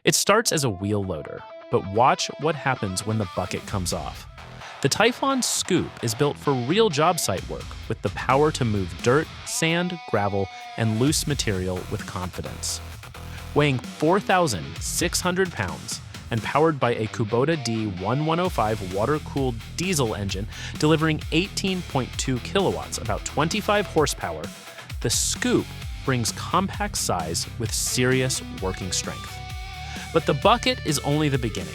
It starts as a wheel loader, but watch what happens when the bucket comes off. The TYPHON SKOOP is built for real job site work with the power to move dirt, sand, gravel, and loose material with confidence. Weighing 4,600 pounds and powered by a Kubota D1105 water-cooled diesel engine delivering 18.2 kilowatts, about 25 horsepower, the SKOOP brings compact size with serious working strength. But the bucket is only the beginning.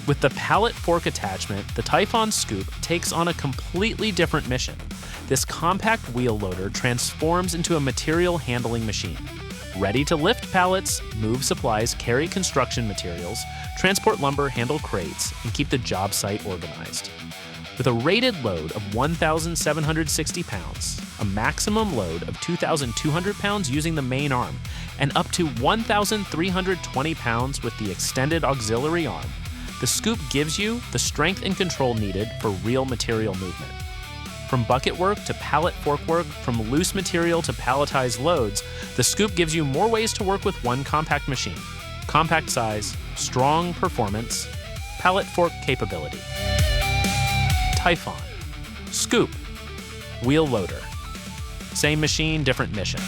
With the pallet fork attachment, the TYPHON SKOOP takes on a completely different mission. This compact wheel loader transforms into a material handling machine, ready to lift pallets, move supplies, carry construction materials, transport lumber, handle crates, and keep the job site organized. With a rated load of 1,760 pounds, a maximum load of 2,200 pounds using the main arm, and up to 1,320 pounds with the extended auxiliary arm, the SKOOP gives you the strength and control needed for real material movement. From bucket work to pallet fork work, from loose material to palletized loads, the SKOOP gives you more ways to work with one compact machine. Compact size, strong performance, pallet fork capability. TYPHON SKOOP Wheel loader. Same machine, different mission.